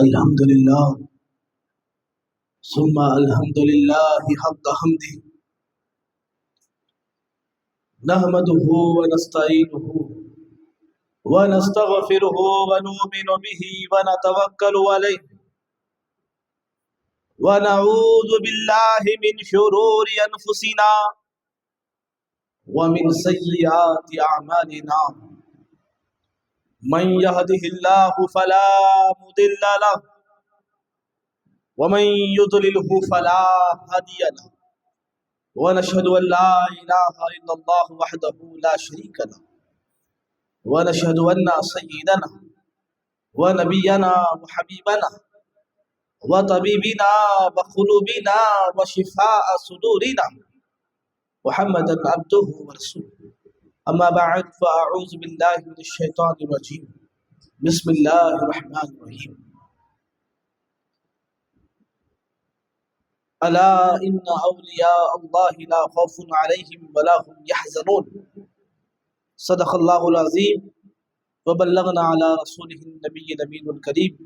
الحمد للہ ثم الحمد للہ حق حمدہ نحمده ونستعینه ونستغفره ونؤمن به ونتوکل علیہ ونعوذ باللہ من شرور انفسنا ومن سیئات اعمالنا من يهده الله فلا مضل له ومن يضلله فلا هادي له ونشهد ان لا اله الا الله وحده لا شريك له ونشهد ان سيدنا ونبينا وحبيبنا وطبيبنا وقلوبنا وشفاء صدورنا محمدا عبده ورسوله اما بعد فاعوذ بالله من الشيطان الرجيم بسم الله الرحمن الرحيم الا ان اولياء الله لا خوف عليهم ولا هم يحزنون صدق الله العظيم وبلغنا على رسوله النبي النبي الكريم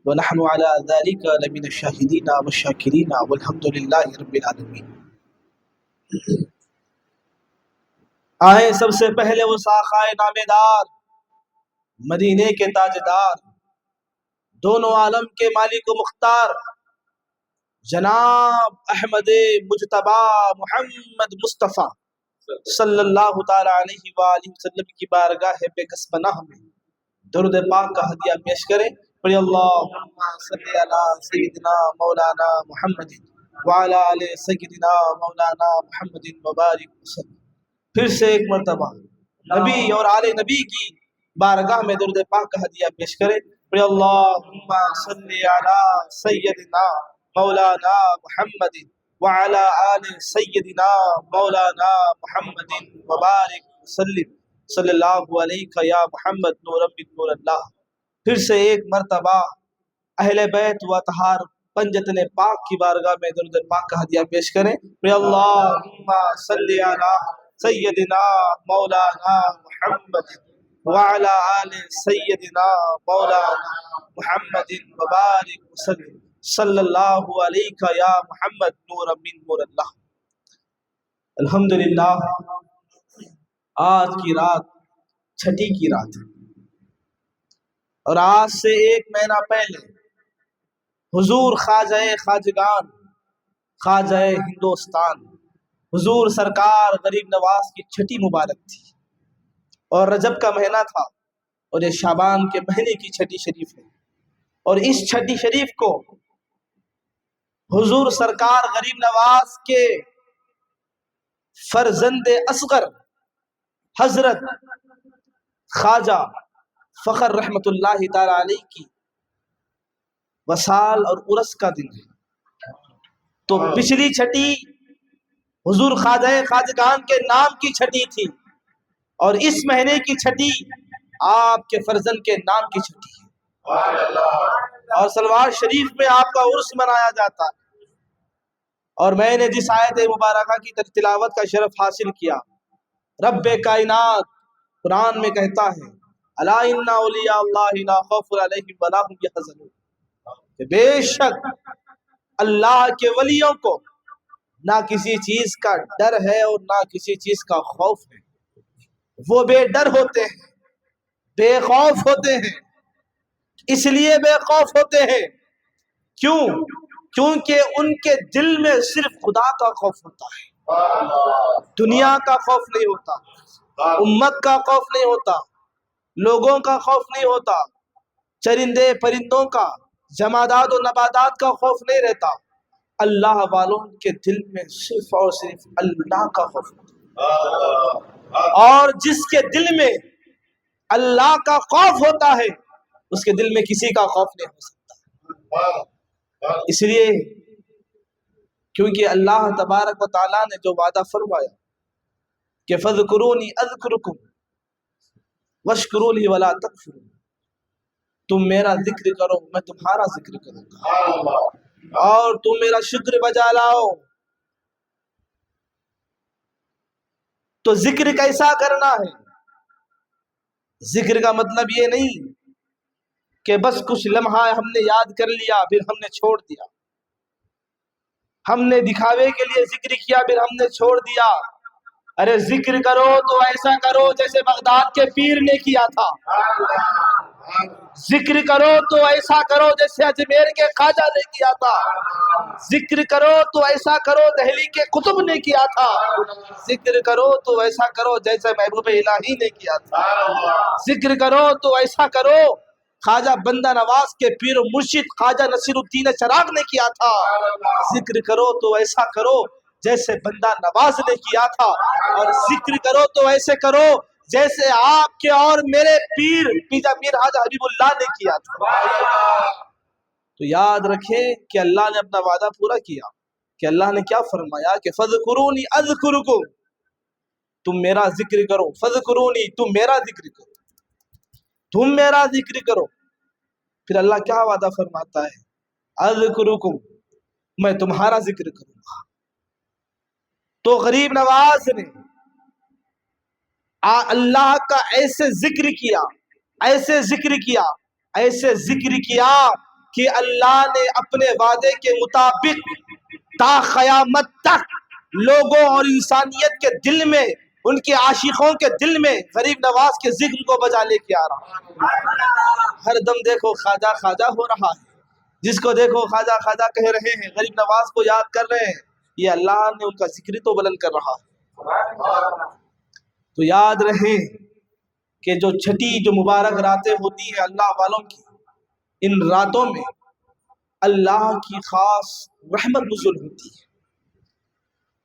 ونحن على ذلك لمن الشاهدين والشاكرين والحمد لله رب العالمين. آئے سب سے پہلے وہ ساخائے نامدار مدینے کے تاجدار دونوں عالم کے مالک و مختار جناب احمد مجتبی محمد مصطفیٰ صلی اللہ تعالی علیہ وآلہ وسلم کی بارگاہ بے کس پناہ میں درود پاک کا ہدیہ پیش کریں. پڑھی اللہم صلی علی سیدنا مولانا محمد وعلی آل سیدنا مولانا محمد وبارک وسلم. پھر سے ایک مرتبہ نبی اور آل نبی کی بارگاہ میں درود پاک کا ہدیہ پیش کریں. پڑھی اللہم صلی علی سیدنا مولانا محمد وعلی آل سیدنا مولانا محمد وبارک وسلم صلی اللہ علیہ یا محمد نور من نور اللہ. پھر سے ایک مرتبہ اہل بیت و اطہار پنجتن پاک کی بارگاہ میں درود پاک کا ہدیہ پیش کریں. پڑھی اللہم صلی علی سیدنا مولانا محمد وعلی آل سیدنا مولانا محمد وبارک وسلم صلی اللہ علیہ یا محمد نور من نور اللہ. الحمدللہ آج کی رات چھٹی کی رات ہے اور آج سے ایک مہینہ پہلے حضور خواجہ خواجگان خواجہ ہندوستان حضور سرکار غریب نواز کی چھٹی مبارک تھی اور رجب کا مہینہ تھا اور یہ شعبان کے مہینے کی چھٹی شریف ہے. اور اس چھٹی شریف کو حضور سرکار غریب نواز کے فرزند اصغر حضرت خواجہ فخر رحمت اللہ تعالی علیہ کی وصال اور عرس کا دن ہے. تو پچھلی چھٹی حضور خواجہ خواجگان کے نام کی چھٹی تھی اور اس مہینے کی چھٹی آپ کے فرزند کے نام کی چھٹی ہے اور سلوار شریف میں آپ کا عرس منایا جاتا ہے. اور میں نے جس آیت مبارکہ کی تلاوت کا شرف حاصل کیا، رب کائنات قرآن میں کہتا ہے الا ان اولیاء اللہ لا خوف علیہم ولا هم يحزنون، کہ بے شک اللہ کے ولیوں کو نہ کسی چیز کا ڈر ہے اور نہ کسی چیز کا خوف ہے. وہ بے ڈر ہوتے ہیں، بے خوف ہوتے ہیں. اس لیے بے خوف ہوتے ہیں کیوں؟ کیونکہ ان کے دل میں صرف خدا کا خوف ہوتا ہے، دنیا کا خوف نہیں ہوتا، امت کا خوف نہیں ہوتا، لوگوں کا خوف نہیں ہوتا، چرندے پرندوں کا، جمادات و نباتات کا خوف نہیں رہتا. اللہ والوں کے دل میں صرف اور صرف اللہ کا خوف ہوتا ہے. اور جس کے دل میں اللہ کا خوف ہوتا ہے اس کے دل میں کسی کا خوف نہیں ہو سکتا. اس لیے کیونکہ اللہ تبارک و تعالیٰ نے جو وعدہ فرمایا کہ فَاذْكُرُونِي أَذْكُرُكُمْ وَاشْكُرُوا لِي وَلَا تَكْفُرُونِ، تم میرا ذکر کرو میں تمہارا ذکر کروں گا اور تم میرا شکر بجا لاؤ. تو ذکر کیسا کرنا ہے؟ ذکر کا مطلب یہ نہیں کہ بس کچھ لمحہ ہم نے یاد کر لیا پھر ہم نے چھوڑ دیا، ہم نے دکھاوے کے لیے ذکر کیا پھر ہم نے چھوڑ دیا۔ ارے ذکر کرو تو ایسا کرو جیسے بغداد کے پیر نے کیا تھا، ذکر کرو تو ایسا کرو جیسے اجمیر کے خواجہ نے کیا تھا، ذکر کرو تو ایسا کرو دہلی کے قطب نے کیا تھا، ذکر کرو تو ایسا کرو جیسے محبوب الہی نے کیا تھا، ذکر کرو تو ایسا کرو خواجہ بندہ نواز کے پیر و مرشد خواجہ نصیر الدین چراغ نے کیا تھا، ذکر کرو تو ایسا کرو جیسے بندہ نواز نے کیا تھا، اور ذکر کرو تو ایسے کرو جیسے آپ کے اور میرے پیر پیر حاجہ حبیب اللہ نے کیا تھا۔ تو یاد رکھیں کہ اللہ نے اپنا وعدہ پورا کیا، کہ اللہ نے کیا فرمایا کہ فَذْكُرُونِي أَذْكُرُكُمْ، تم میرا ذکر کرو، فَذْكُرُونِي تم میرا ذکر کرو، تم میرا ذکر کرو۔ پھر اللہ کیا وعدہ فرماتا ہے؟ اذکرکم، میں تمہارا ذکر کروں گا۔ تو غریب نواز نے اللہ کا ایسے ذکر کیا، ایسے ذکر کیا، ایسے ذکر کیا کہ اللہ نے اپنے وعدے کے مطابق تا قیامت تک لوگوں اور انسانیت کے دل میں، ان کے عاشقوں کے دل میں غریب نواز کے ذکر کو بجا لے کے آ رہا۔ ہر دم دیکھو خواجہ خواجہ ہو رہا ہے، جس کو دیکھو خواجہ خواجہ کہہ رہے ہیں، غریب نواز کو یاد کر رہے ہیں، یہ اللہ نے ان کا ذکر تو بلند کر رہا ہے۔ تو یاد رہے کہ جو چھٹی جو مبارک راتیں ہوتی ہیں اللہ والوں کی، ان راتوں میں اللہ کی خاص رحمت نزول ہوتی ہے،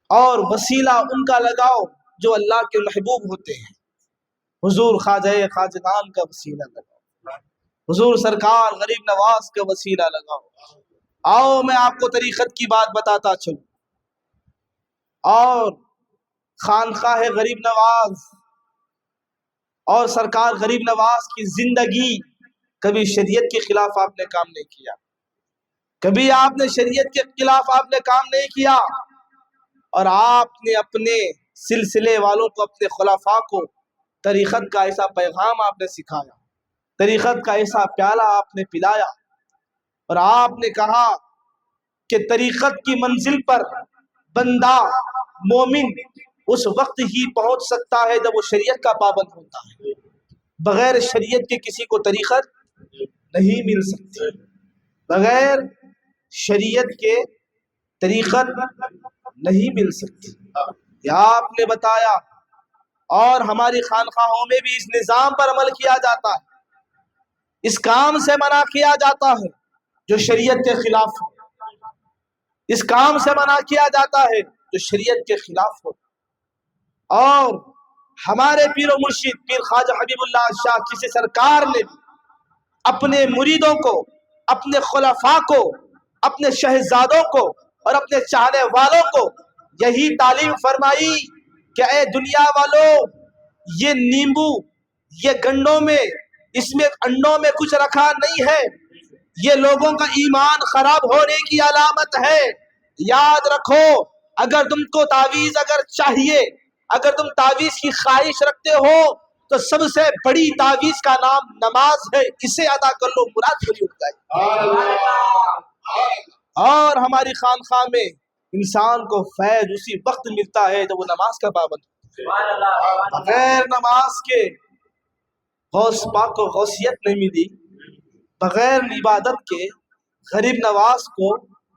اور وسیلہ ان کا لگاؤ جو اللہ کے محبوب ہوتے ہیں۔ حضور خواجہ خواجگان کا وسیلہ لگاؤ، حضور سرکار غریب نواز کا وسیلہ لگاؤ۔ آؤ میں آپ کو طریقت کی بات بتاتا چلوں، اور خانقاہ غریب نواز اور سرکار غریب نواز کی زندگی، کبھی شریعت کے خلاف آپ نے کام نہیں کیا، کبھی آپ نے شریعت کے خلاف آپ نے کام نہیں کیا، اور آپ نے اپنے سلسلے والوں کو، اپنے خلفاء کو طریقت کا ایسا پیغام آپ نے سکھایا، طریقت کا ایسا پیالہ آپ نے پلایا، اور آپ نے کہا کہ طریقت کی منزل پر بندہ مومن اس وقت ہی پہنچ سکتا ہے جب وہ شریعت کا پابند ہوتا ہے، بغیر شریعت کے کسی کو طریقت نہیں مل سکتی، بغیر شریعت کے طریقت نہیں مل سکتی۔ یہ آپ نے بتایا، اور ہماری خانقاہوں میں بھی اس نظام پر عمل کیا جاتا ہے، اس کام سے منع کیا جاتا ہے جو شریعت کے خلاف ہو، اس کام سے منع کیا جاتا ہے جو شریعت کے خلاف ہو۔ اور ہمارے پیر و مرشد پیر خواجہ حبیب اللہ شاہ چشتی سرکار نے بھی اپنے مریدوں کو، اپنے خلفاء کو، اپنے شہزادوں کو اور اپنے چاہنے والوں کو یہی تعلیم فرمائی کہ اے دنیا والوں، یہ نیمبو، یہ گنڈوں میں، اس میں انڈوں میں کچھ رکھا نہیں ہے، یہ لوگوں کا ایمان خراب ہونے کی علامت ہے۔ یاد رکھو، اگر تم کو تعویذ اگر چاہیے، اگر تم تعویذ کی خواہش رکھتے ہو، تو سب سے بڑی تعویذ کا نام نماز ہے، اسے ادا کر لو، مراد پوری ہو جائے۔ اور ہماری خانقاہ میں انسان کو فیض اسی وقت ملتا ہے جب وہ نماز کا پابند ہوتا ہے۔ بغیر نماز کے غوث پاک کو غوثیت نہیں ملی، بغیر عبادت کے غریب نواز کو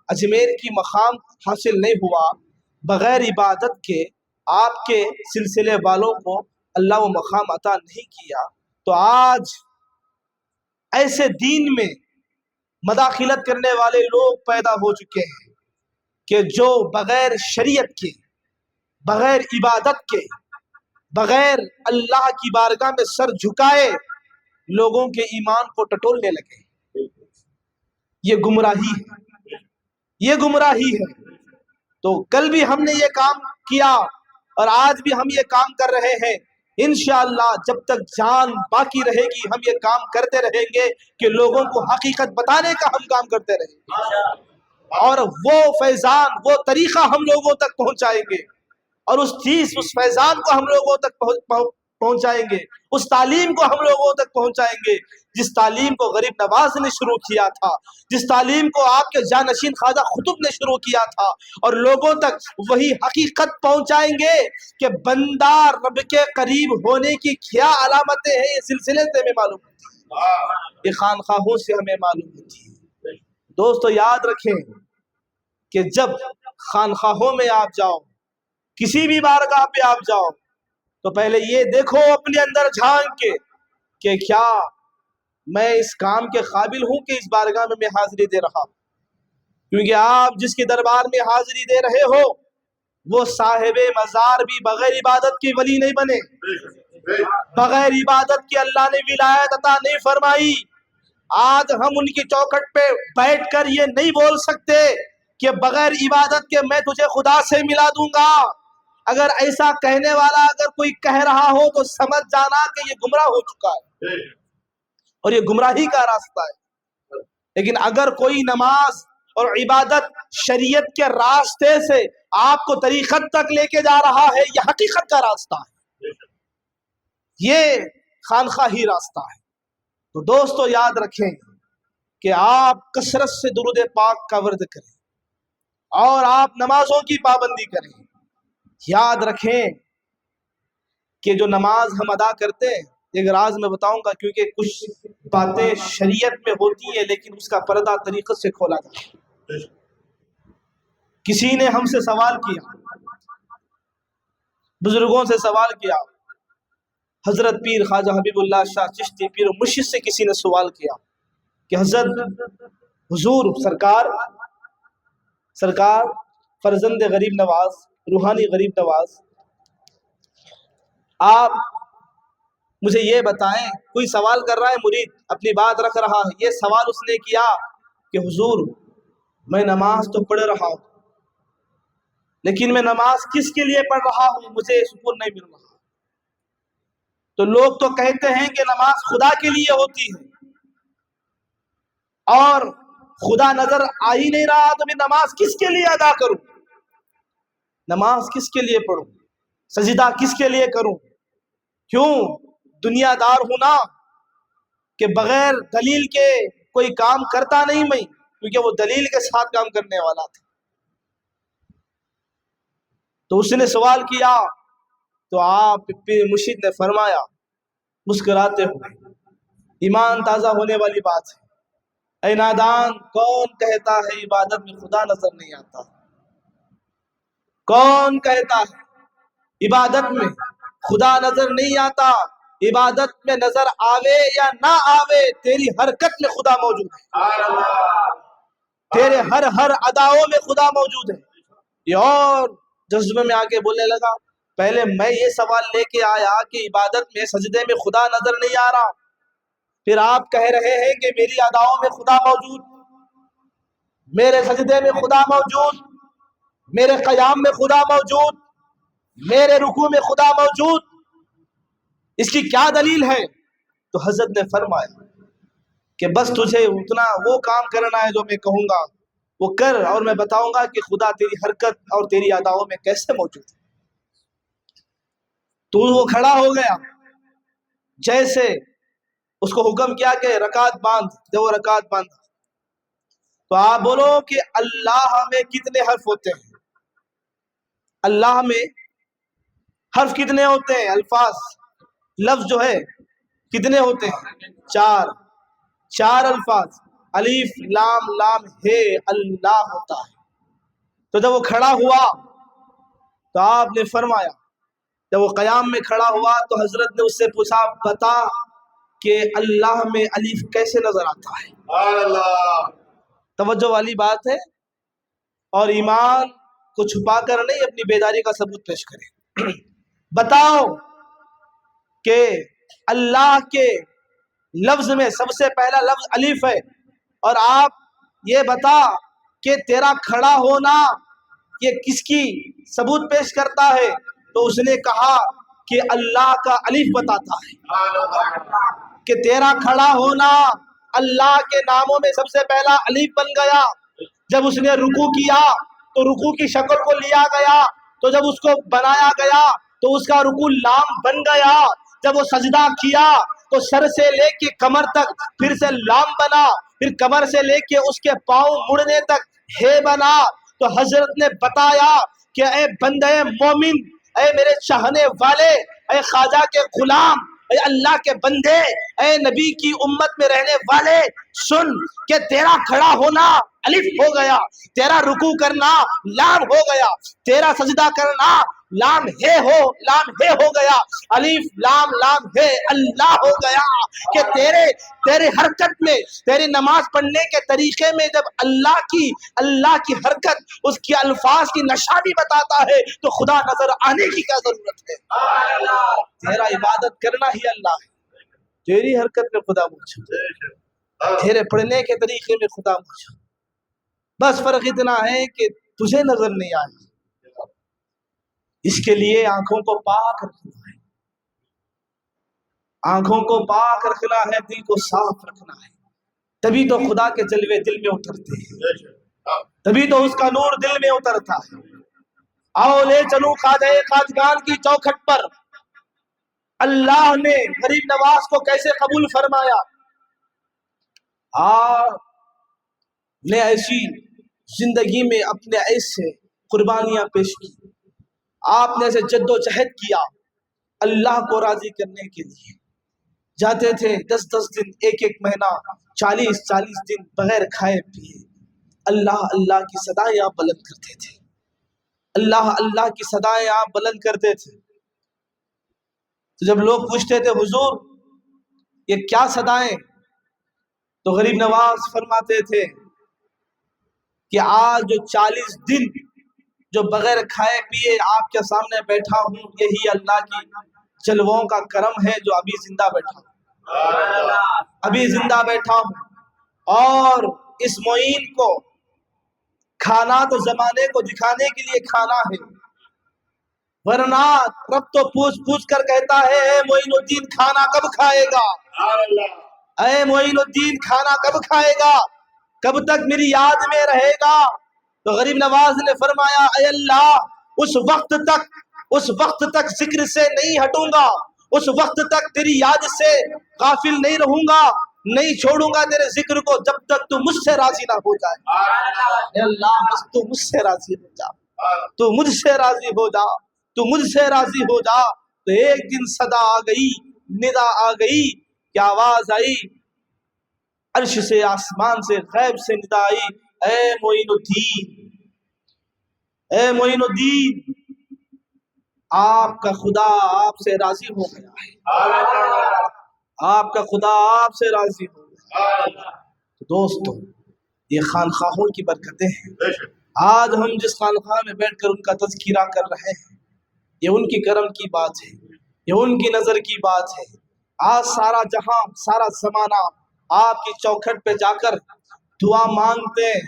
اجمیر کی مقام حاصل نہیں ہوا، بغیر عبادت کے آپ کے سلسلے والوں کو اللہ وہ مقام عطا نہیں کیا۔ تو آج ایسے دین میں مداخلت کرنے والے لوگ پیدا ہو چکے ہیں کہ جو بغیر شریعت کے، بغیر عبادت کے، بغیر اللہ کی بارگاہ میں سر جھکائے لوگوں کے ایمان کو ٹٹولنے لگے۔ یہ گمراہی ہے، یہ گمراہی ہے۔ تو کل بھی ہم نے یہ کام کیا اور آج بھی ہم یہ کام کر رہے ہیں، انشاءاللہ جب تک جان باقی رہے گی ہم یہ کام کرتے رہیں گے کہ لوگوں کو حقیقت بتانے کا ہم کام کرتے رہیں گے، اور وہ فیضان، وہ طریقہ ہم لوگوں تک پہنچائیں گے، اور اس فیضان کو ہم لوگوں تک پہنچائیں گے، اس تعلیم کو ہم لوگوں تک پہنچائیں گے جس تعلیم کو غریب نواز نے شروع کیا تھا، جس تعلیم کو آپ کے جانشین خواجہ قطب نے شروع کیا تھا، اور لوگوں تک وہی حقیقت پہنچائیں گے کہ بندہ رب کے قریب ہونے کی کیا علامتیں ہیں، یہ سلسلے سے ہمیں معلوم ہوتی ہے، یہ خانقاہوں سے ہمیں معلوم ہوتی ہے۔ دوستو یاد رکھیں کہ جب خانقاہوں میں آپ جاؤ، کسی بھی بارگاہ پہ آپ جاؤ، تو پہلے یہ دیکھو اپنے اندر جھانک کے کہ کیا میں اس کام کے قابل ہوں کہ اس بارگاہ میں حاضری دے رہا ہوں، کیونکہ آپ جس کے دربار میں حاضری دے رہے ہو وہ صاحب مزار بھی بغیر عبادت کی ولی نہیں بنے، بغیر عبادت کی اللہ نے ولایت عطا نہیں فرمائی۔ آج ہم ان کی چوکھٹ پہ بیٹھ کر یہ نہیں بول سکتے کہ بغیر عبادت کے میں تجھے خدا سے ملا دوں گا۔ اگر ایسا کہنے والا اگر کوئی کہہ رہا ہو تو سمجھ جانا کہ یہ گمراہ ہو چکا ہے اور یہ گمراہی کا راستہ ہے۔ لیکن اگر کوئی نماز اور عبادت شریعت کے راستے سے آپ کو طریقت تک لے کے جا رہا ہے، یہ حقیقت کا راستہ ہے، یہ خانقاہی راستہ ہے۔ تو دوستو یاد رکھیں کہ آپ کثرت سے درود پاک کا ورد کریں اور آپ نمازوں کی پابندی کریں۔ یاد رکھیں کہ جو نماز ہم ادا کرتے ہیں، ایک راز میں بتاؤں گا کیونکہ کچھ باتیں شریعت میں ہوتی ہیں لیکن اس کا پردہ طریقت سے کھولا جاتا ہے۔ کسی نے ہم سے سوال کیا، بزرگوں سے سوال کیا، حضرت پیر خواجہ حبیب اللہ شاہ چشتی پیر و مرشد سے کسی نے سوال کیا کہ حضرت حضور سرکار فرزند غریب نواز، روحانی غریب نواز، آپ مجھے یہ بتائیں، کوئی سوال کر رہا ہے، مرید اپنی بات رکھ رہا ہے، یہ سوال اس نے کیا کہ حضور میں نماز تو پڑھ رہا ہوں لیکن میں نماز کس کے لیے پڑھ رہا ہوں، مجھے سکون نہیں مل رہا۔ تو لوگ تو کہتے ہیں کہ نماز خدا کے لیے ہوتی ہے اور خدا نظر آ ہی نہیں رہا تو میں نماز کس کے لیے ادا کروں، نماز کس کے لیے پڑھوں، سجدہ کس کے لیے کروں؟ کیوں دنیا دار ہوں نا کہ بغیر دلیل کے کوئی کام کرتا نہیں میں، کیونکہ وہ دلیل کے ساتھ کام کرنے والا تھا۔ تو اس نے سوال کیا تو آپ پیر مرشد نے فرمایا مسکراتے ہوئے، ایمان تازہ ہونے والی بات ہے، اے نادان کون کہتا ہے عبادت میں خدا نظر نہیں آتا؟ کون کہتا ہے عبادت میں خدا نظر نہیں آتا؟ عبادت میں نظر آوے یا نہ آوے تیری حرکت میں خدا موجود ہے، تیرے ہر اداؤں میں خدا موجود ہے۔ یہ اور جذبے میں آگے بولنے لگا، پہلے میں یہ سوال لے کے آیا کہ عبادت میں سجدے میں خدا نظر نہیں آ رہا، پھر آپ کہہ رہے ہیں کہ میری اداؤں میں خدا موجود، میرے سجدے میں خدا موجود، میرے قیام میں خدا موجود، میرے رکوع میں خدا موجود، اس کی کیا دلیل ہے؟ تو حضرت نے فرمایا کہ بس تجھے اتنا وہ کام کرنا ہے جو میں کہوں گا وہ کر، اور میں بتاؤں گا کہ خدا تیری حرکت اور تیری اداؤں میں کیسے موجود ہے۔ تو وہ کھڑا ہو گیا، جیسے اس کو حکم کیا کہ رکعت باندھ، جب وہ رکعت باندھا تو آپ بولو کہ اللہ میں کتنے حرف ہوتے ہیں؟ اللہ میں حرف کتنے ہوتے ہیں؟ الفاظ، لفظ جو ہے کتنے ہوتے ہیں؟ چار الفاظ، الف لام لام ہے اللہ ہوتا ہے۔ تو جب وہ کھڑا ہوا تو آپ نے فرمایا، جب وہ قیام میں کھڑا ہوا تو حضرت نے اس سے پوچھا بتا کہ اللہ میں الف کیسے نظر آتا ہے؟ توجہ والی بات ہے، اور ایمان کو چھپا کر نہیں اپنی بیداری کا ثبوت پیش کرے۔ بتاؤ کہ اللہ کے لفظ میں سب سے پہلا لفظ الف ہے، اور آپ یہ بتا کہ تیرا کھڑا ہونا یہ کس کی ثبوت پیش کرتا ہے؟ تو اس نے کہا کہ اللہ کا الف بتاتا ہے کہ تیرا کھڑا ہونا اللہ کے ناموں میں سب سے پہلا الف بن گیا۔ جب اس نے رکوع کیا تو رکوع کی شکل کو لیا گیا، تو جب اس کو بنایا گیا تو اس کا رکوع لام بن گیا۔ جب وہ سجدہ کیا تو سر سے لے کے کمر تک پھر سے لام بنا، پھر کمر سے لے کے اس کے پاؤں مڑنے تک ہے بنا. تو حضرت نے بتایا کہ اے بندے مومن، اے میرے چاہنے والے، اے خواجہ کے غلام، اے اللہ کے بندے، اے نبی کی امت میں رہنے والے، سن کہ تیرا کھڑا ہونا الف ہو گیا، تیرا رکوع کرنا لام ہو گیا، تیرا سجدہ کرنا لام ہے ہو گیا، الف لام لام ہے اللہ ہو گیا. کہ تیرے حرکت میں، تیری نماز پڑھنے کے طریقے میں جب اللہ کی حرکت، اس کی الفاظ کی نشانی بتاتا ہے تو خدا نظر آنے کی کیا ضرورت ہے؟ تیرا عبادت کرنا ہی اللہ ہے، تیری حرکت میں خدا موجود، تیرے پڑھنے کے طریقے میں خدا موجود. بس فرق اتنا ہے کہ تجھے نظر نہیں آئی. اس کے لیے آنکھوں کو پاک رکھنا ہے، آنکھوں کو پاک رکھنا ہے، دل کو صاف رکھنا ہے. تبھی تو خدا کے جلوے دل میں اترتے ہیں، تبھی تو اس کا نور دل میں اترتا ہے. آؤ لے چلوں خواجہ خواجگان کی چوکھٹ پر اللہ نے غریب نواز کو کیسے قبول فرمایا. آپ نے ایسی زندگی میں اپنے ایسے قربانیاں پیش کی، آپ نے ایسے جد و جہد کیا اللہ کو راضی کرنے کے لیے. جاتے تھے 10 دن، ایک مہینہ، 40 دن بغیر کھائے پیے اللہ اللہ کی صدائیں آپ بلند کرتے تھے، اللہ اللہ کی صدائیں آپ بلند کرتے تھے. تو جب لوگ پوچھتے تھے حضور یہ کیا صدائیں، تو غریب نواز فرماتے تھے کہ آج جو 40 دن جو بغیر کھائے پیے آپ کے سامنے بیٹھا ہوں، یہی اللہ کی جلووں کا کرم ہے جو ابھی زندہ بیٹھا ہوں. اور اس معین کو کھانا تو زمانے کو دکھانے کے لیے کھانا ہے، ورنہ رب تو پوچھ کر کہتا ہے اے معین الدین کھانا کب کھائے گا، اے معین الدین کھانا کب کھائے گا، کب تک میری یاد میں رہے گا. تو غریب نواز نے فرمایا اے اللہ اس وقت تک ذکر سے نہیں ہٹوں گا، اس وقت تک تیری یاد سے غافل نہیں رہوں گا، نہیں چھوڑوں گا تیرے ذکر کو جب تک تو مجھ سے راضی نہ ہو جائے. اے اللہ بس تو مجھ سے راضی ہو جا، تو مجھ سے راضی ہو جا، تو مجھ سے راضی ہو جا. تو ایک دن صدا آ گئی، ندا آ گئی کہ آواز آئی عرش سے، آسمان سے، غیب سے ندا آئی، اے معین الدین، اے معین الدین، آپ کا خدا آپ سے راضی ہو گیا ہے، آپ کا خدا آپ سے راضی ہو گیا. دوستو یہ خانخواہوں کی برکتیں ہیں. آج ہم جس خانخواہ میں بیٹھ کر ان کا تذکرہ کر رہے ہیں، یہ ان کی کرم کی بات ہے، یہ ان کی نظر کی بات ہے. آج سارا جہاں، سارا زمانہ آپ کی چوکھٹ پہ جا کر دعا مانگتے ہیں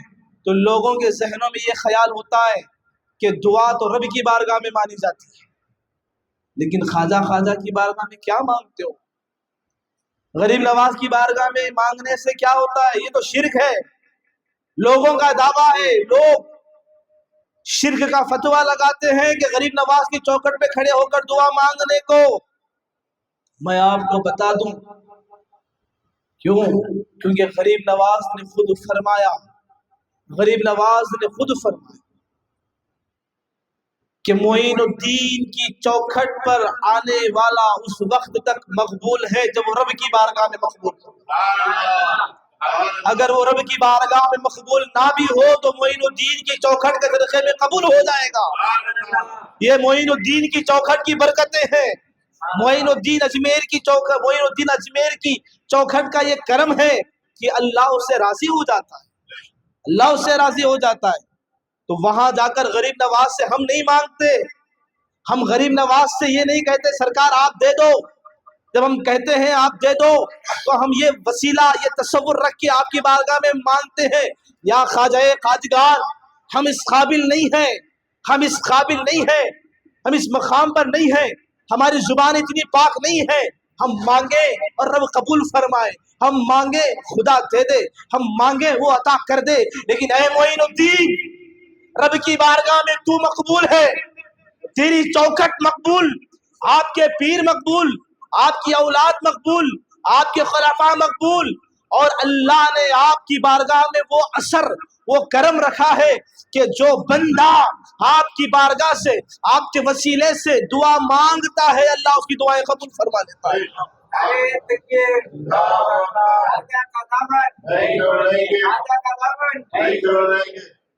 تو لوگوں کے ذہنوں میں یہ خیال ہوتا ہے کہ دعا تو رب کی بارگاہ میں مانی جاتی ہے، لیکن خواجہ کی بارگاہ میں کیا مانگتے ہو؟ غریب نواز کی بارگاہ میں مانگنے سے کیا ہوتا ہے؟ یہ تو شرک ہے، لوگوں کا دعویٰ ہے. لوگ شرک کا فتویٰ لگاتے ہیں کہ غریب نواز کی چوکھٹ پہ کھڑے ہو کر دعا مانگنے کو. میں آپ کو بتا دوں کیوں، کیونکہ غریب نواز نے خود فرمایا کہ معین الدین کی چوکھٹ پر آنے والا اس وقت تک مقبول ہے جب وہ رب کی بارگاہ میں مقبول ہو. اگر وہ رب کی بارگاہ میں مقبول نہ بھی ہو تو معین الدین کی چوکھٹ کے صدقے میں قبول ہو جائے گا. یہ معین الدین کی چوکھٹ کی برکتیں ہیں، معین الدین اجمیر کی چوکھٹ کا یہ کرم ہے کہ اللہ اس سے راضی ہو جاتا ہے، اللہ اس سے راضی ہو جاتا ہے. تو وہاں جا کر غریب نواز سے ہم نہیں مانگتے، ہم غریب نواز سے یہ نہیں کہتے سرکار آپ دے دو. جب ہم کہتے ہیں آپ دے دو تو ہم یہ وسیلہ، یہ تصور رکھ کے آپ کی بارگاہ میں مانگتے ہیں یا خواجہ خواجگان ہم اس قابل نہیں ہیں، ہم اس مقام پر نہیں ہیں، ہماری زبان اتنی پاک نہیں ہے. ہم مانگے اور رب قبول فرمائے، ہم مانگے خدا دے دے، ہم مانگے وہ عطا کر دے. لیکن اے معین الدین، رب کی بارگاہ میں تو مقبول ہے، تیری چوکھٹ مقبول، آپ کے پیر مقبول، آپ کی اولاد مقبول، آپ کے خلفاء مقبول، اور اللہ نے آپ کی بارگاہ میں وہ اثر، وہ کرم رکھا ہے کہ جو بندہ آپ کی بارگاہ سے، آپ کے وسیلے سے دعا مانگتا ہے، اللہ اس کی دعائیں قبول فرما لیتا ہے۔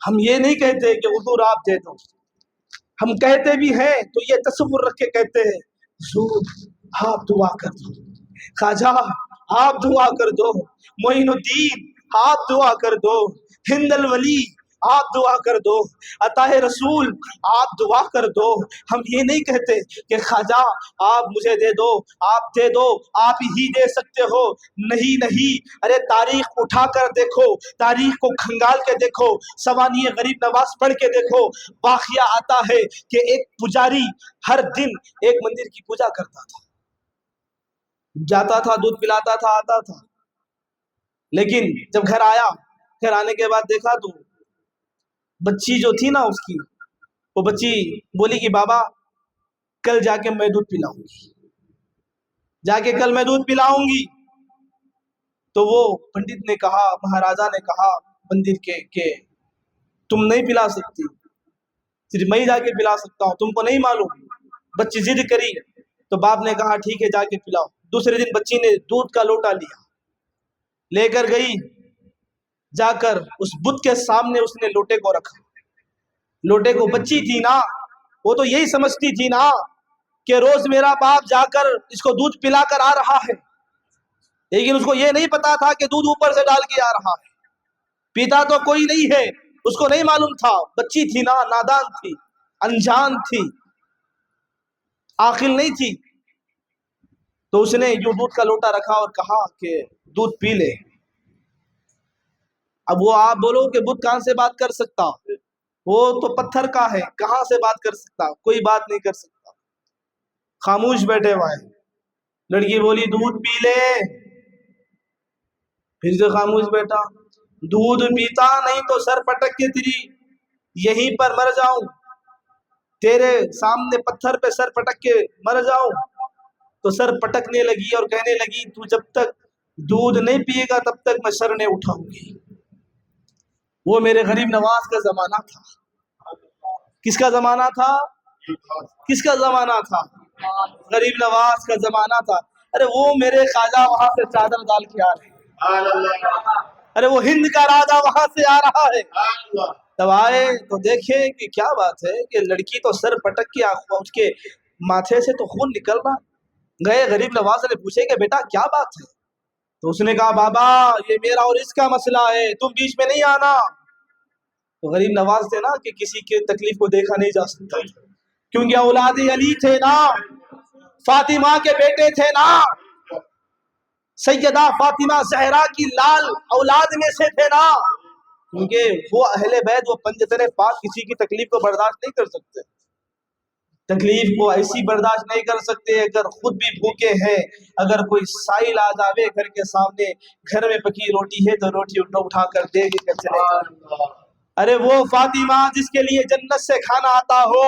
ہم یہ نہیں کہتے کہ حضور آپ دے دو، ہم کہتے بھی ہیں تو یہ تصور رکھ کے کہتے ہیں حضور آپ دعا کر دو، خواجہ آپ دعا کر دو، معین الدین آپ دعا کر دو، ہند الولی آپ دعا کر دو، عطا رسول آپ دعا کر دو۔ ہم یہ نہیں کہتے کہ خواجہ آپ مجھے دے دو، آپ دے دو، آپ ہی دے سکتے ہو، نہیں نہیں، ارے تاریخ اٹھا کر دیکھو، تاریخ کو کھنگال کے دیکھو، سوانح غریب نواز پڑھ کے دیکھو، واقعہ آتا ہے کہ ایک پجاری ہر دن ایک مندر کی پوجا کرتا تھا، جاتا تھا، دودھ پلاتا تھا، آتا تھا، لیکن جب گھر آیا، گھر آنے کے بعد دیکھا تو بچی جو تھی نا اس کی، وہ بچی بولی کہ بابا کل جا کے میں دودھ پلاؤں گی، جا کے کل میں دودھ پلاؤں گی۔ تو وہ پنڈت نے کہا، مہاراجا نے کہا مندر کے کہ تم نہیں پلا سکتی، صرف میں ہی جا کے پلا سکتا ہوں، تم کو نہیں معلوم۔ بچی ضد کری تو باپ نے کہا ٹھیک ہے جا کے پلاؤ۔ دوسرے دن بچی نے دودھ کا لوٹا لیا، لے کر گئی، جا کر اس بت کے سامنے اس نے لوٹے کو رکھا۔ لوٹے کو، بچی تھی نا، وہ تو یہی سمجھتی تھی نا کہ روز میرا باپ جا کر اس کو دودھ پلا کر آ رہا ہے، لیکن اس کو یہ نہیں پتا تھا کہ دودھ اوپر سے ڈال کے آ رہا ہے، پیتا تو کوئی نہیں ہے، اس کو نہیں معلوم تھا، بچی تھی نا، نادان تھی، انجان تھی، عاقل نہیں تھی۔ تو اس نے جو دودھ کا لوٹا رکھا اور کہا کہ دودھ پی لے۔ اب وہ آپ بولو کہ بت کہاں سے بات کر سکتا، وہ تو پتھر کا ہے، کہاں سے بات کر سکتا، کوئی بات نہیں کر سکتا، خاموش بیٹھے ہوئے ہیں۔ لڑکی بولی دودھ پی لے، پھر سے خاموش بیٹھا، دودھ پیتا نہیں تو سر پٹک کے تیری یہیں پر مر جاؤں، تیرے سامنے پتھر پہ سر پٹک کے مر جاؤں۔ تو سر پٹکنے لگی اور کہنے لگی تو جب تک دودھ نہیں پیے گا تب تک میں سر نہیں اٹھاؤں گی۔ وہ میرے غریب نواز کا زمانہ تھا۔ کس کا زمانہ تھا؟ کس کا زمانہ تھا؟ غریب نواز کا زمانہ تھا۔ ارے وہ میرے خواجہ وہاں سے چادر ڈال کے آ رہے ہیں، ارے وہ ہند کا راجا وہاں سے آ رہا ہے۔ تب آئے تو دیکھے کہ کیا بات ہے کہ لڑکی تو سر پٹک کے اس کے ماتھے سے تو خون نکل رہا۔ گئے، غریب نواز نے پوچھے کہ بیٹا کیا بات ہے؟ تو اس نے کہا بابا یہ میرا اور اس کا مسئلہ ہے، تم بیچ میں نہیں آنا۔ تو غریب نواز تھے نا کہ کسی کے تکلیف کو دیکھا نہیں جا سکتا، کیونکہ اولاد علی تھے نا، فاطمہ کے بیٹے تھے نا، سیدہ فاطمہ زہرا کی لال اولاد میں سے تھے نا، کیونکہ وہ اہل بیت، وہ پنجتن پاک کسی کی تکلیف کو برداشت نہیں کر سکتے، تکلیف کو ایسی برداشت نہیں کر سکتے۔ اگر خود بھی بھوکے ہیں، اگر کوئی سائل آ جاوے گھر کے سامنے، گھر میں پکی روٹی ہے تو روٹی اٹھا کر دے کے چلے جائیں۔ ارے وہ فاطمہ جس کے لیے جنت سے کھانا آتا ہو،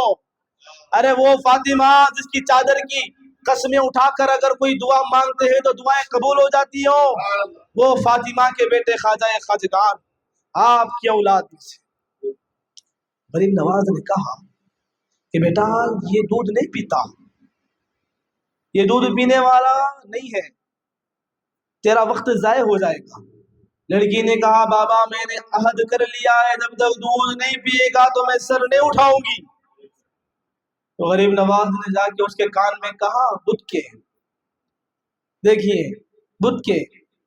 ارے وہ فاطمہ جس کی چادر کی قسمیں اٹھا کر اگر کوئی دعا مانگتے ہیں تو دعائیں قبول ہو جاتی ہوں، وہ فاطمہ کے بیٹے خواجہ خواجگان آپ کی اولاد میں سے۔ غریب نواز نے کہا کہ بیٹا یہ دودھ نہیں پیتا، یہ دودھ پینے والا نہیں ہے، تیرا وقت ضائع ہو جائے گا۔ لڑکی نے کہا بابا میں نے عہد کر لیا ہے جب تک دودھ نہیں پیے گا تو میں سر نہیں اٹھاؤں گی۔ تو غریب نواز نے جا کے اس کے کان میں کہا، بت کے دیکھیے، بت کے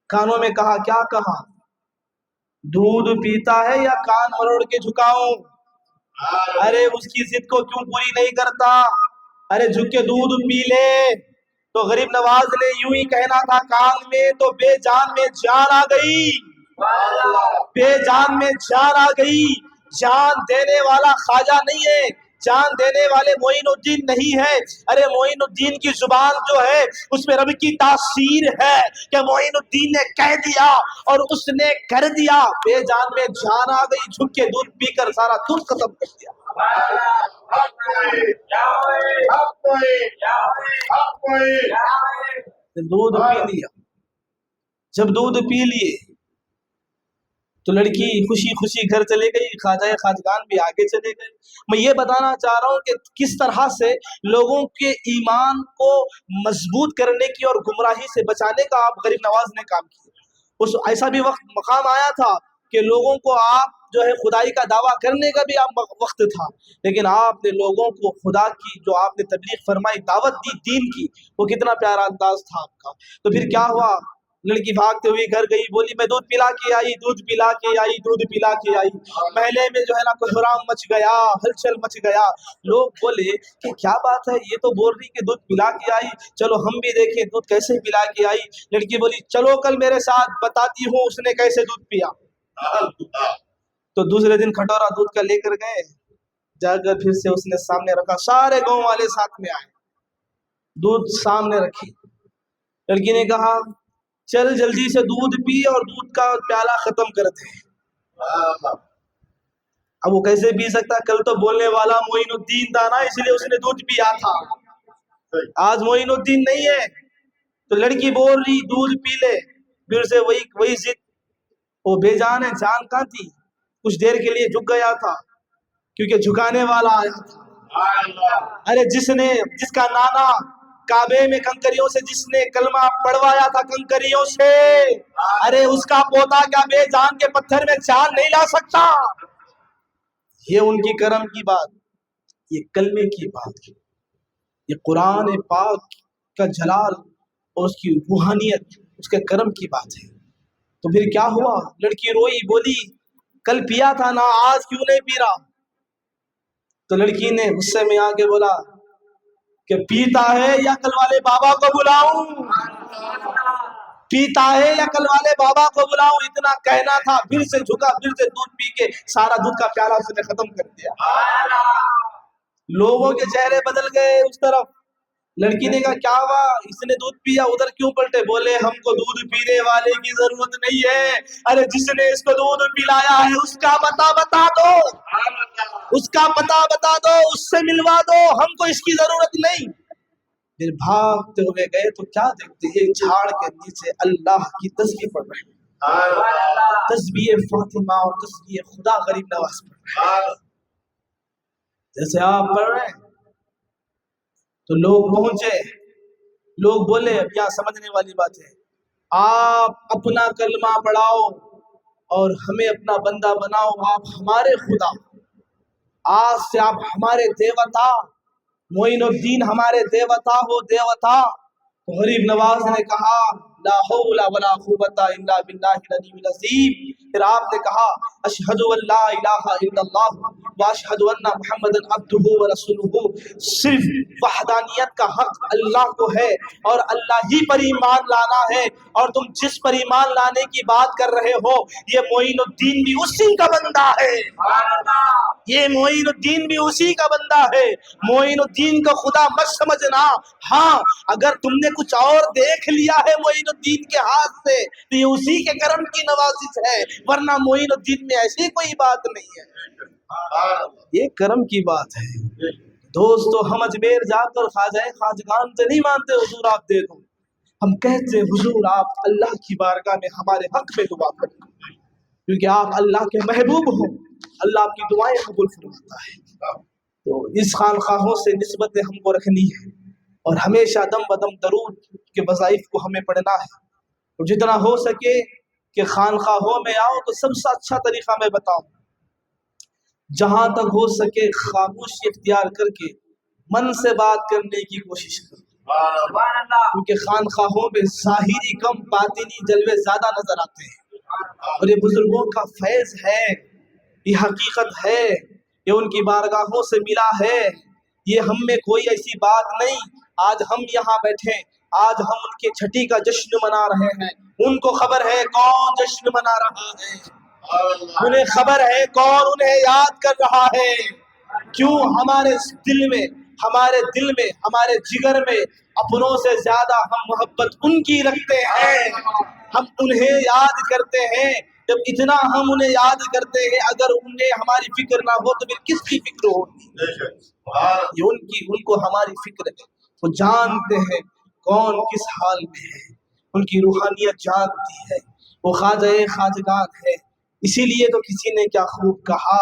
کانوں میں کہا، کیا کہا؟ دودھ پیتا ہے یا کان مروڑ کے جھکاؤں؟ ارے اس کی ضد کو کیوں پوری نہیں کرتا؟ ارے جھک کے دودھ پی لے۔ تو غریب نواز نے یوں ہی کہنا تھا کان میں، تو بے جان میں جان آ گئی، بے جان میں جان آ گئی۔ جان دینے والا خواجہ نہیں ہے، جان دینے والے معین الدین نہیں ہے. ارے معین الدین کی زبان جو ہے اس میں رب کی تاثیر ہے کہ معین الدین نے کہہ دیا اور اس نے کر دیا. بے جان میں جان آ گئی, جھک کے دودھ پی کر سارا دودھ ختم کر دیا. دودھ پی لیا. جب دودھ پی لیے تو لڑکی خوشی خوشی گھر چلے گئی, خواجہ خواجگان بھی آگے چلے گئے. میں یہ بتانا چاہ رہا ہوں کہ کس طرح سے لوگوں کے ایمان کو مضبوط کرنے کی اور گمراہی سے بچانے کا آپ غریب نواز نے کام کیا. اس ایسا بھی وقت مقام آیا تھا کہ لوگوں کو آپ جو ہے خدائی کا دعویٰ کرنے کا بھی آپ وقت تھا, لیکن آپ نے لوگوں کو خدا کی جو آپ نے تبلیغ فرمائی, دعوت دی دین کی, وہ کتنا پیارا انداز تھا آپ کا. تو پھر کیا ہوا, لڑکی بھاگتے ہوئی گھر گئی, بولی میں دودھ پلا کے آئی, دودھ پلا کے آئی, دودھ پلا کے آئی. محلے میں جو ہے نا کوہرام مچ گیا, ہلچل مچ گیا. لوگ بولے کہ کیا بات ہے, یہ تو بول رہی کہ دودھ پلا کے آئی, چلو ہم بھی دیکھیں دودھ کیسے پلا کے آئی. لڑکی بولی چلو کل میرے ساتھ بتاتی ہوں اس نے کیسے دودھ پیا. تو دوسرے دن کھٹورا دودھ کا لے کر گئے, جا کر پھر سے اس نے سامنے رکھا, سارے گاؤں والے ساتھ میں آئے, دودھ سامنے رکھی. لڑکی نے کہا چل جلدی سے دودھ پی اور دودھ کا پیالہ ختم کر دے. اب وہ کیسے پی سکتا, کل تو بولنے والا معین الدین تھا نا, اس لیے اس نے دودھ پیا تھا. آج معین الدین نہیں ہے تو لڑکی بول رہی دودھ پی لے, پھر سے وہی ضد. وہ بے جان ہے, جان کہاں تھی, کچھ دیر کے لیے جھک گیا تھا کیونکہ جھکانے والا آیا تھا. ارے جس کا نانا کعبے میں کنکریوں سے جس نے کلمہ پڑھوایا تھا کنکریوں سے, ارے اس کا پوتا کیا بے جان کے پتھر میں چاند نہیں لا سکتا. یہ ان کی کرم کی بات, یہ کلمے کی بات, یہ قرآن پاک کا جلال اور اس کی روحانیت, اس کے کرم کی بات ہے. تو پھر کیا ہوا, لڑکی روئی, بولی کل پیا تھا نا, آج کیوں نہیں پی رہا. تو لڑکی نے غصے میں آ کے بولا کہ پیتا ہے یا کل والے بابا کو بلاؤں, پیتا ہے یا کل والے بابا کو بلاؤں. اتنا کہنا تھا, پھر سے جھکا, پھر سے دودھ پی کے سارا دودھ کا پیالہ اس نے ختم کر دیا. لوگوں کے چہرے بدل گئے اس طرف. لڑکی نے کہا کیا ہوا, اس نے دودھ پیا, ادھر کیوں پلٹے. بولے ہم کو دودھ پینے والے کی ضرورت نہیں ہے, ارے جس نے اس کو دودھ پلایا ہے اس کا پتہ بتا دو, اس کا پتہ بتا دو, اس سے ملوا دو, ہم کو اس کی ضرورت نہیں. پھر بھاگتے ہوئے گئے تو کیا دیکھتے ہیں, جھاڑ کے نیچے اللہ کی تسبیح پڑھ رہے ہیں, تسبیح فاطمہ اور تسبیح خدا غریب نواز پڑھ رہے ہیں. جیسے آپ پڑھ رہے ہیں تو لوگ پہنچے, لوگ بولے اب یہاں سمجھنے والی بات ہے, آپ اپنا کلمہ پڑھاؤ اور ہمیں اپنا بندہ بناؤ, آپ ہمارے خدا, آج سے آپ ہمارے دیوتا, معین الدین ہمارے دیوتا ہو دیوتا. تو غریب نواز نے کہا لا حول ولا قوت الا باللہ العلی العظیم. پھر آپ نے کہا اشہد ان لا الہ الا اللہ واشہد ان محمد عبدہ ورسولہ. صرف وحدانیت کا حق اللہ کو ہے اور اللہ ہی پر ایمان لانا ہے, اور تم جس پر ایمان لانے کی بات کر رہے ہو یہ معین الدین بھی اسی کا بندہ ہے, یہ معین الدین بھی اسی کا بندہ ہے. معین الدین کو خدا مت سمجھنا, ہاں اگر تم نے کچھ اور دیکھ لیا ہے معین الدین کے ہاتھ سے تو یہ اسی کے کرم کی نوازش ہے, ورنہ معین الدین میں ایسی کوئی بات نہیں ہے, یہ کرم کی بات ہے. دوستو ہم اجمیر جا کر خواجہ خواجگان سے نہیں مانتے حضور آپ دے دو, ہم کہتے حضور آپ اللہ کی بارگاہ میں ہمارے حق میں دعا کریں, کیونکہ آپ اللہ کے محبوب ہو, اللہ آپ کی دعائیں قبول فرماتا ہے. تو اس خانقاہوں سے نسبتیں ہم کو رکھنی ہے اور ہمیشہ دم بدم درود کے وظائف کو ہمیں پڑھنا ہے, اور جتنا ہو سکے کہ خانقاہوں میں آؤ تو سب سے اچھا طریقہ میں بتاؤں, جہاں تک ہو سکے خاموشی اختیار کر کے من سے بات کرنے کی کوشش کرو, کیونکہ خانقاہوں میں ظاہری کم باطنی جلوے زیادہ نظر آتے ہیں, اور یہ بزرگوں کا فیض ہے, یہ حقیقت ہے, یہ ان کی بارگاہوں سے ملا ہے, یہ ہم میں کوئی ایسی بات نہیں. آج ہم یہاں بیٹھے, آج ہم ان کے چھٹی کا جشن منا رہے ہیں, ان کو خبر ہے کون جشن منا رہا ہے, انہیں خبر ہے کون انہیں یاد کر رہا ہے. کیوں ہمارے دل میں ہمارے جگر میں اپنوں سے زیادہ ہم محبت ان کی رکھتے ہیں، ہم انہیں یاد کرتے ہیں۔ جب اتنا ہم انہیں یاد کرتے ہیں، اگر انہیں ہماری فکر نہ ہو تو پھر کس کی فکر ہوگی؟ یہ ان کو ہماری فکر ہے، وہ جانتے ہیں کون کس حال میں ہے، ان کی روحانیت جانتی ہے، وہ خواجہ خواجگان ہے۔ اسی لیے تو کسی نے کیا خوب کہا،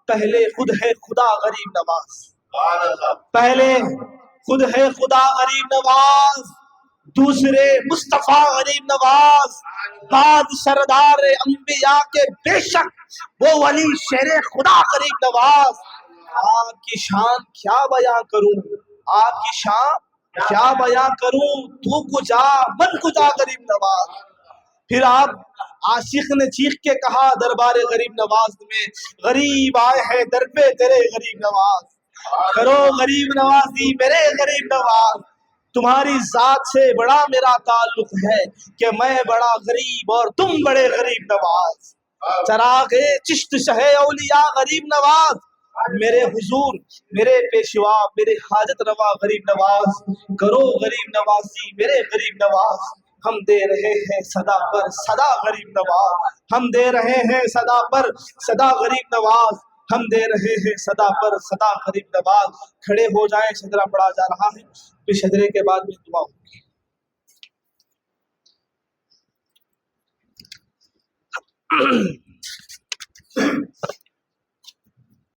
پہلے خود ہے خدا غریب نواز، پہلے خود ہے خدا غریب نواز، دوسرے مصطفیٰ غریب نواز، بعد سردار انبیاء کے بے شک وہ ولی شیر خدا غریب نواز۔ آپ کی شان کیا بیاں کروں، آپ کی شان کیا بیاں کروں، تو کجا من کجا غریب نواز۔ پھر آپ عاشق نے چیخ کے کہا دربار غریب نواز میں، غریب آئے ہیں در پہ تیرے غریب نواز، کرو غریب نوازی میرے غریب نواز۔ تمہاری ذات سے بڑا میرا تعلق ہے کہ میں بڑا غریب اور تم بڑے غریب نواز۔ چراغ چشت شہ اولیاء غریب نواز، میرے حضور میرے پیشوا میرے حاجت روا غریب نواز، کرو غریب نوازی میرے غریب نواز۔ ہم دے رہے ہیں صدا پر صدا غریب نواز، ہم دے رہے ہیں صدا پر صدا غریب نواز، ہم دے رہے ہیں صدا پر صدا غریب نواز۔ کھڑے ہو جائیں، شجرہ پڑھا جا رہا ہے، پھر شجرے کے بعد میں دعا ہوگی۔